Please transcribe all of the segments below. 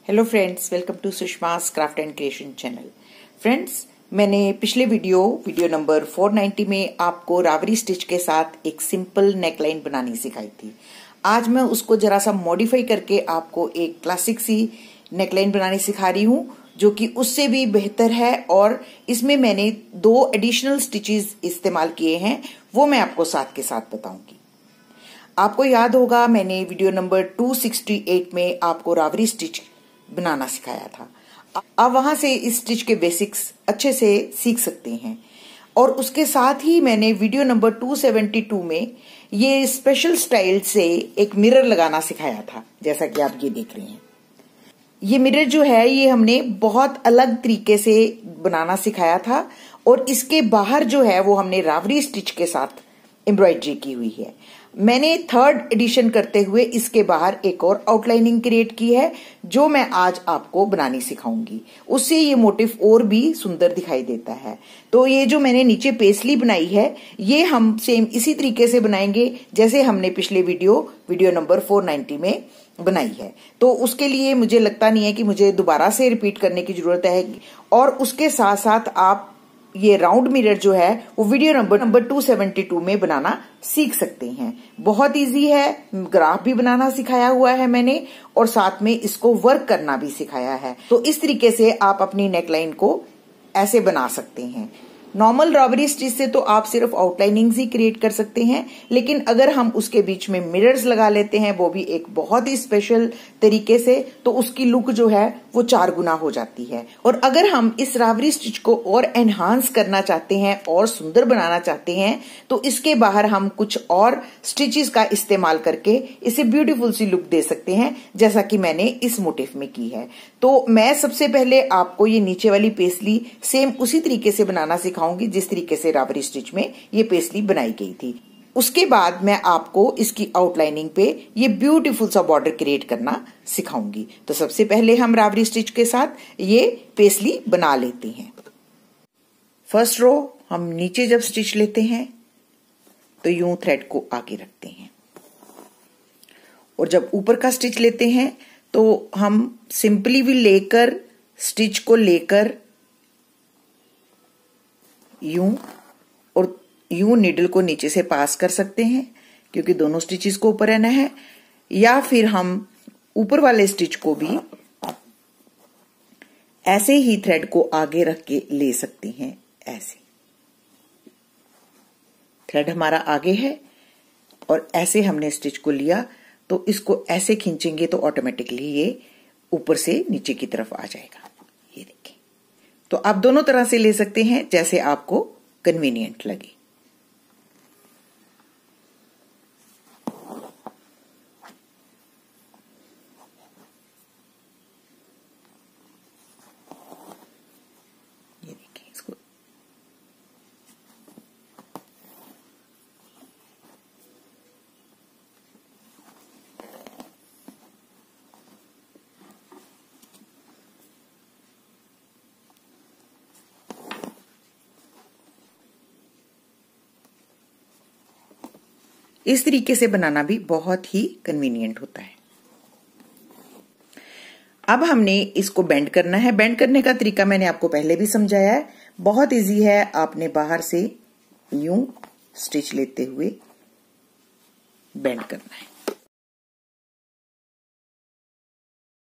Hello friends, welcome to Sushma's craft and creation channel. Friends, मैंने पिछले video number 490 में आपको रावरी स्टिच के साथ एक सिंपल नेकलाइन बनानी सिखाई थी। आज मैं उसको जरा सा मॉडिफाई करके आपको एक क्लासिक सी नेकलाइन बनानी सिखा रही हूँ, जो कि उससे भी बेहतर है। और इसमें मैंने 2 एडिशनल स्टिचेस इस्तेमाल किए हैं, वो मैं आपको साथ के साथ बताऊंगी। आपको याद होगा, मैंने वीडियो नंबर 268 में आपको रावरी स्टिच बनाना सिखाया था। आप वहां से इस स्टिच के बेसिक्स अच्छे से सीख सकते हैं। और उसके साथ ही मैंने वीडियो नंबर 272 में ये स्पेशल स्टाइल से एक मिरर लगाना सिखाया था, जैसा कि आप ये देख रहे हैं। ये मिरर जो है, ये हमने बहुत अलग तरीके से बनाना सिखाया था। और इसके बाहर जो है वो हमने रावरी स्टिच के साथ एम्ब्रॉयडरी की हुई है। मैंने 3rd एडिशन करते हुए इसके बाहर एक और आउटलाइनिंग क्रिएट की है, जो मैं आज आपको बनानी सिखाऊंगी। उससे ये मोटिव और भी सुंदर दिखाई देता है। तो ये जो मैंने नीचे पेस्ली बनाई है, ये हम सेम इसी तरीके से बनाएंगे जैसे हमने पिछले वीडियो नंबर 490 में बनाई है। तो उसके लिए मुझे लगता नहीं है कि मुझे दोबारा से रिपीट करने की जरूरत है। और उसके साथ साथ आप ये राउंड मिरर जो है वो वीडियो नंबर 272 में बनाना सीख सकते हैं। बहुत इजी है, ग्राफ भी बनाना सिखाया हुआ है मैंने, और साथ में इसको वर्क करना भी सिखाया है। तो इस तरीके से आप अपनी नेकलाइन को ऐसे बना सकते हैं। नॉर्मल रावरी स्टिच से तो आप सिर्फ आउटलाइनिंग्स ही क्रिएट कर सकते हैं, लेकिन अगर हम उसके बीच में मिरर्स लगा लेते हैं, वो भी एक बहुत ही स्पेशल तरीके से, तो उसकी लुक जो है वो 4 गुना हो जाती है। और अगर हम इस रावरी स्टिच को और एनहांस करना चाहते हैं और सुंदर बनाना चाहते हैं, तो इसके बाहर हम कुछ और स्टिचेस का इस्तेमाल करके इसे ब्यूटीफुल सी लुक दे सकते हैं, जैसा कि मैंने इस मोटिव में की है। तो मैं सबसे पहले आपको ये नीचे वाली पेस्ली सेम उसी तरीके से बनाना सिखाऊंगी जिस तरीके से रावरी स्टिच में ये पेस्ली बनाई गई थी। उसके बाद मैं आपको इसकी आउटलाइनिंग पे ये ब्यूटीफुल सा बॉर्डर क्रिएट करना सिखाऊंगी। तो सबसे पहले हम रावरी स्टिच के साथ ये पेस्ली बना लेते हैं। फर्स्ट रो हम नीचे जब स्टिच लेते हैं तो यूं थ्रेड को आगे रखते हैं, और जब ऊपर का स्टिच लेते हैं तो हम सिंपली भी लेकर स्टिच को लेकर यूं और यूं नीडल को नीचे से पास कर सकते हैं, क्योंकि दोनों स्टिचेस को ऊपर रहना है। या फिर हम ऊपर वाले स्टिच को भी ऐसे ही थ्रेड को आगे रख के ले सकते हैं। ऐसे थ्रेड हमारा आगे है और ऐसे हमने स्टिच को लिया, तो इसको ऐसे खींचेंगे तो ऑटोमेटिकली ये ऊपर से नीचे की तरफ आ जाएगा। ये देखिए। तो आप दोनों तरह से ले सकते हैं, जैसे आपको कन्वीनियंट लगे। ये देखिए इसको। इस तरीके से बनाना भी बहुत ही कन्वीनियंट होता है। अब हमने इसको बेंड करना है। बेंड करने का तरीका मैंने आपको पहले भी समझाया है, बहुत इजी है। आपने बाहर से यूं स्टिच लेते हुए बेंड करना है।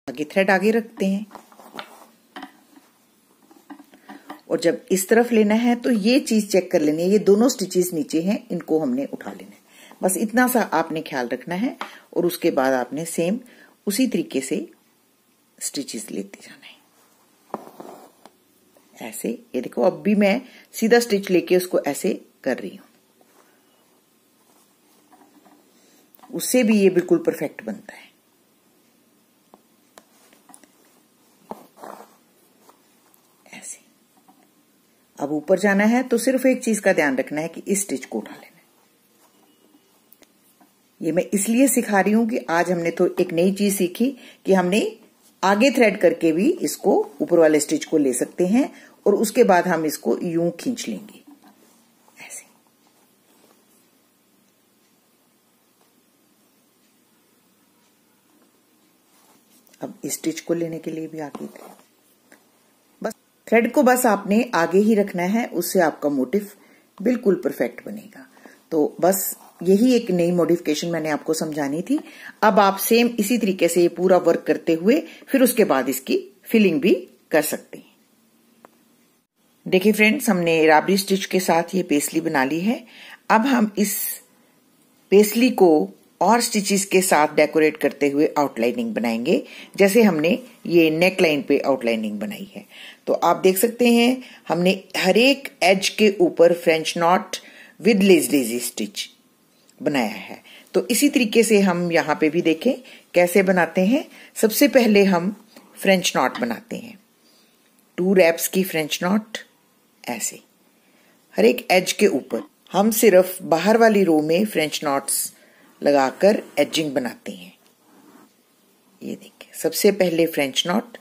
आगे थ्रेड आगे रखते हैं, और जब इस तरफ लेना है तो ये चीज चेक कर लेनी है, ये दोनों स्टिचेस नीचे हैं, इनको हमने उठा लेना है। बस इतना सा आपने ख्याल रखना है। और उसके बाद आपने सेम उसी तरीके से स्टिचेस लेते जाना है। ऐसे ये देखो, अब भी मैं सीधा स्टिच लेके उसको ऐसे कर रही हूं, उससे भी ये बिल्कुल परफेक्ट बनता है। ऐसे अब ऊपर जाना है तो सिर्फ एक चीज का ध्यान रखना है कि इस स्टिच को उठा लेना है। ये मैं इसलिए सिखा रही हूं कि आज हमने तो एक नई चीज सीखी कि हमने आगे थ्रेड करके भी इसको ऊपर वाले स्टिच को ले सकते हैं, और उसके बाद हम इसको यूं खींच लेंगे ऐसे। अब इस स्टिच को लेने के लिए भी आगे थे। बस थ्रेड को बस आपने आगे ही रखना है, उससे आपका मोटिफ बिल्कुल परफेक्ट बनेगा। तो बस यही एक नई मॉडिफिकेशन मैंने आपको समझानी थी। अब आप सेम इसी तरीके से ये पूरा वर्क करते हुए फिर उसके बाद इसकी फिलिंग भी कर सकते हैं। देखिए फ्रेंड्स, हमने राबरी स्टिच के साथ ये पेसली बना ली है। अब हम इस पेसली को और स्टिचेस के साथ डेकोरेट करते हुए आउटलाइनिंग बनाएंगे, जैसे हमने ये नेक लाइन पे आउटलाइनिंग बनाई है। तो आप देख सकते हैं हमने हर एक एज के ऊपर French not with lazy stitch बनाया है। तो इसी तरीके से हम यहाँ पे भी देखें कैसे बनाते हैं। सबसे पहले हम फ्रेंच नॉट बनाते हैं, 2 रैप्स की फ्रेंच नॉट ऐसे हर एक एज के ऊपर। हम सिर्फ बाहर वाली रो में फ्रेंच नॉट्स लगाकर एजिंग बनाते हैं। ये देखिए, सबसे पहले फ्रेंच नॉट,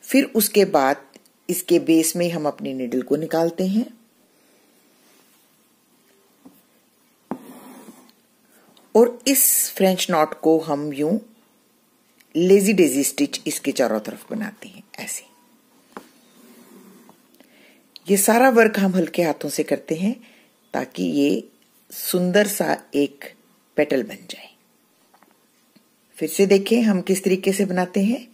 फिर उसके बाद इसके बेस में हम अपनी निडल को निकालते हैं और इस फ्रेंच नॉट को हम यूं लेजी डेजी स्टिच इसके चारों तरफ बनाते हैं ऐसे। ये सारा वर्क हम हल्के हाथों से करते हैं ताकि ये सुंदर सा एक पेटल बन जाए। फिर से देखें हम किस तरीके से बनाते हैं।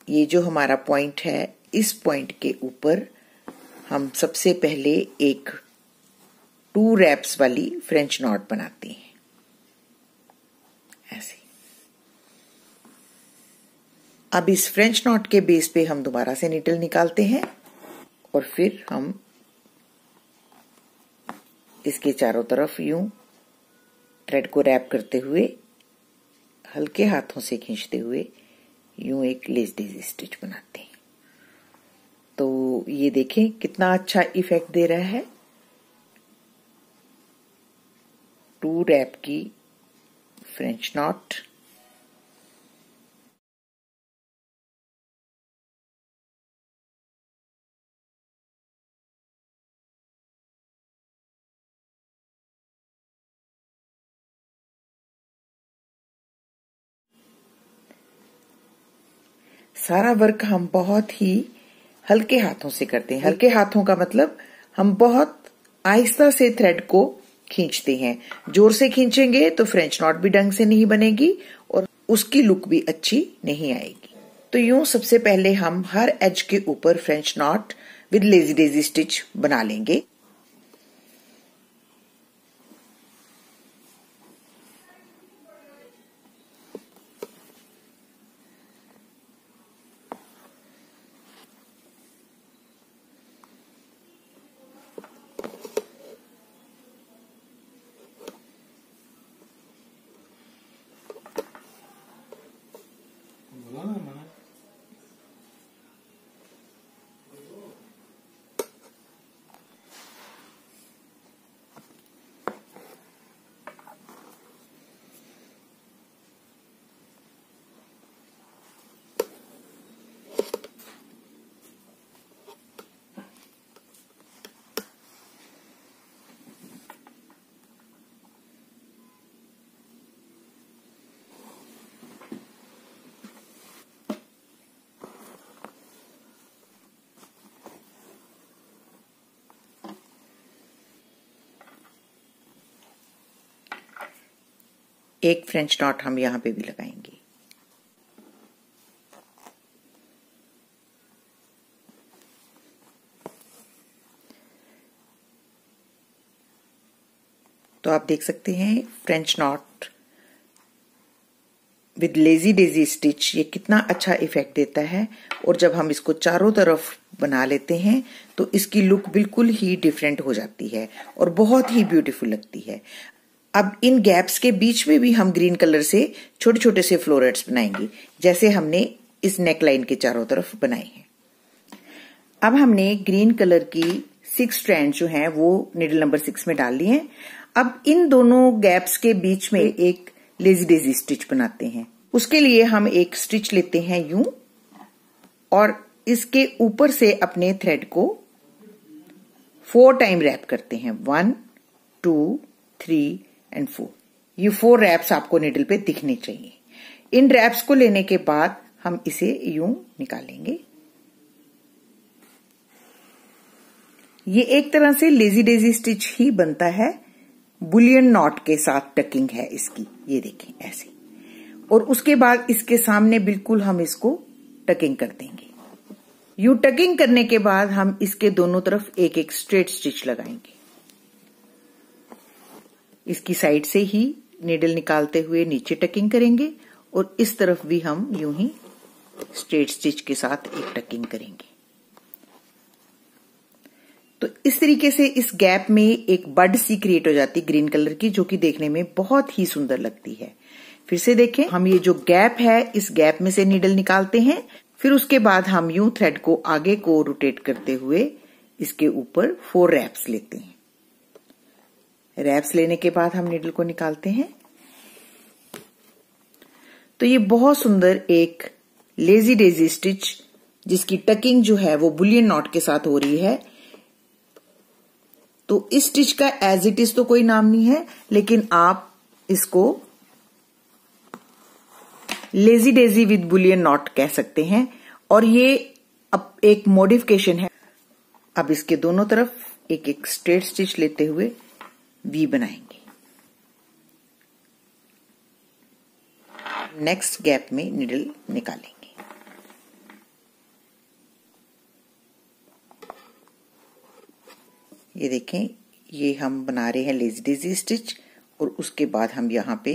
ये जो हमारा पॉइंट है, इस पॉइंट के ऊपर हम सबसे पहले एक 2 रैप्स वाली फ्रेंच नॉट बनाते हैं ऐसे। अब इस फ्रेंच नॉट के बेस पे हम दोबारा से नीडल निकालते हैं और फिर हम इसके चारों तरफ यूं थ्रेड को रैप करते हुए हल्के हाथों से खींचते हुए यूं एक लेस डेजी स्टिच बनाते हैं। तो ये देखें कितना अच्छा इफेक्ट दे रहा है। 2 रैप की फ्रेंच नॉट, सारा वर्क हम बहुत ही हल्के हाथों से करते हैं। हल्के हाथों का मतलब हम बहुत आहिस्ता से थ्रेड को खींचते हैं। जोर से खींचेंगे तो फ्रेंच नॉट भी ढंग से नहीं बनेगी और उसकी लुक भी अच्छी नहीं आएगी। तो यूं सबसे पहले हम हर एज के ऊपर French not with lazy Daisy stitch बना लेंगे। एक फ्रेंच नॉट हम यहां पे भी लगाएंगे। तो आप देख सकते हैं French not with lazy Daisy stitch ये कितना अच्छा इफेक्ट देता है। और जब हम इसको चारों तरफ बना लेते हैं तो इसकी लुक बिल्कुल ही डिफरेंट हो जाती है और बहुत ही ब्यूटीफुल लगती है। अब इन गैप्स के बीच में भी हम ग्रीन कलर से छोटे छोटे से फ्लोरेट्स बनाएंगे, जैसे हमने इस नेक लाइन के चारों तरफ बनाए हैं। अब हमने ग्रीन कलर की 6 स्ट्रैंड जो हैं वो नीडल नंबर 6 में डाल लिए हैं। अब इन दोनों गैप्स के बीच में एक लेजी डेजी स्टिच बनाते हैं। उसके लिए हम एक स्टिच लेते हैं यूं और इसके ऊपर से अपने थ्रेड को 4 टाइम रैप करते हैं। 1 2 3 and 4। ये 4 रैप्स आपको निडल पे दिखने चाहिए। इन रैप्स को लेने के बाद हम इसे यूं निकालेंगे। ये एक तरह से लेजी डेजी स्टिच ही बनता है, बुलियन नॉट के साथ टकिंग है इसकी, ये देखें ऐसे। और उसके बाद इसके सामने बिल्कुल हम इसको टकिंग कर देंगे। यूं टकिंग करने के बाद हम इसके दोनों तरफ एक एक स्ट्रेट स्टिच लगाएंगे। इसकी साइड से ही नीडल निकालते हुए नीचे टकिंग करेंगे और इस तरफ भी हम यूं ही स्ट्रेट स्टिच के साथ एक टकिंग करेंगे। तो इस तरीके से इस गैप में एक बड सी क्रिएट हो जाती है ग्रीन कलर की, जो कि देखने में बहुत ही सुंदर लगती है। फिर से देखें, हम ये जो गैप है इस गैप में से नीडल निकालते हैं। फिर उसके बाद हम यूं थ्रेड को आगे को रोटेट करते हुए इसके ऊपर 4 रैप्स लेते हैं। रैप्स लेने के बाद हम नीडल को निकालते हैं। तो ये बहुत सुंदर एक लेजी डेजी स्टिच, जिसकी टकिंग जो है वो बुलियन नॉट के साथ हो रही है। तो इस स्टिच का एज इट इज तो कोई नाम नहीं है, लेकिन आप इसको lazy Daisy with Boolean not कह सकते हैं। और ये अब एक मॉडिफिकेशन है। अब इसके दोनों तरफ एक एक स्ट्रेट स्टिच लेते हुए वी बनाएंगे। नेक्स्ट गैप में नीडल निकालेंगे। ये देखें, ये हम बना रहे हैं लेजी डेजी स्टिच और उसके बाद हम यहां पे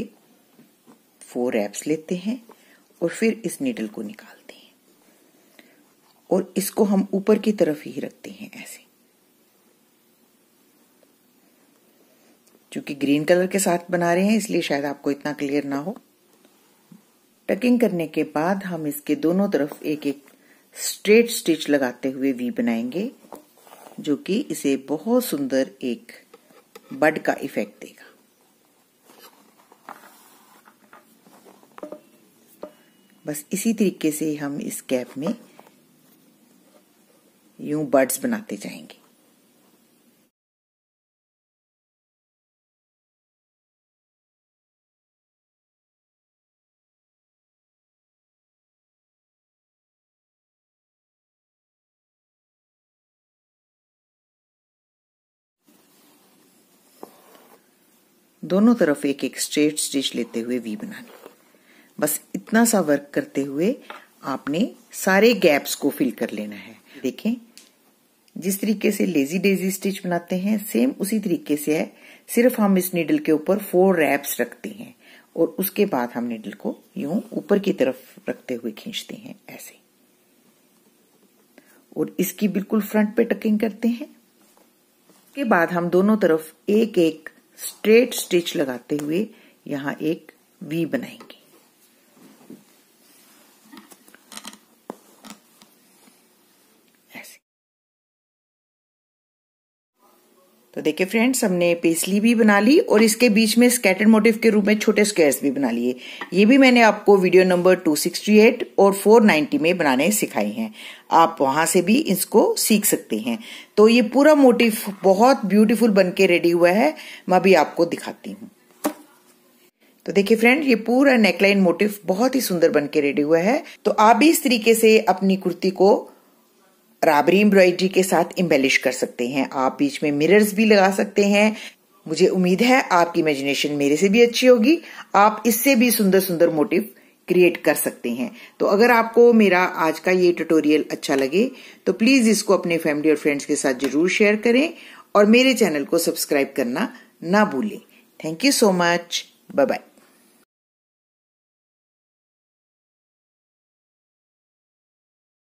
4 रैप्स लेते हैं और फिर इस नीडल को निकालते हैं और इसको हम ऊपर की तरफ ही रखते हैं ऐसे। क्योंकि ग्रीन कलर के साथ बना रहे हैं इसलिए शायद आपको इतना क्लियर ना हो। टकिंग करने के बाद हम इसके दोनों तरफ एक एक स्ट्रेट स्टिच लगाते हुए वी बनाएंगे, जो कि इसे बहुत सुंदर एक बड का इफेक्ट देगा। बस इसी तरीके से हम इस गैप में यूं बड्स बनाते जाएंगे। दोनों तरफ एक एक स्ट्रेट स्टिच लेते हुए वी बनानी। बस इतना सा वर्क करते हुए आपने सारे गैप्स को फिल कर लेना है। देखें, जिस तरीके से लेजी डेजी स्टिच बनाते हैं सेम उसी तरीके से है, सिर्फ हम इस नीडल के ऊपर 4 रैप्स रखते हैं और उसके बाद हम नीडल को यूं ऊपर की तरफ रखते हुए खींचते हैं ऐसे, और इसकी बिल्कुल फ्रंट पे टकिंग करते हैं। उसके बाद हम दोनों तरफ एक एक स्ट्रेट स्टिच लगाते हुए यहां एक वी बनाएंगे। ऐसे। तो देखिए फ्रेंड्स, हमने पेस्ली भी बना ली और इसके बीच में स्कैटर्ड मोटिव के रूप में छोटे स्क्वायर्स भी बना लिए। ये भी मैंने आपको वीडियो नंबर 268 और 490 में बनाने सिखाए हैं। आप वहां से भी इसको सीख सकते हैं। तो ये पूरा मोटिव बहुत ब्यूटीफुल बनके रेडी हुआ है। मैं अभी आपको दिखाती हूँ। तो देखिए फ्रेंड, ये पूरा नेकलाइन मोटिव बहुत ही सुंदर बनके रेडी हुआ है। तो आप भी इस तरीके से अपनी कुर्ती को राबरी एम्ब्रॉयडरी के साथ इम्बेलिश कर सकते हैं। आप बीच में मिरर्स भी लगा सकते हैं। मुझे उम्मीद है आपकी इमेजिनेशन मेरे से भी अच्छी होगी। आप इससे भी सुंदर सुंदर मोटिव क्रिएट कर सकते हैं। तो अगर आपको मेरा आज का ये ट्यूटोरियल अच्छा लगे तो प्लीज इसको अपने फैमिली और फ्रेंड्स के साथ जरूर शेयर करें और मेरे चैनल को सब्सक्राइब करना ना भूलें। Thank you so much. Bye bye.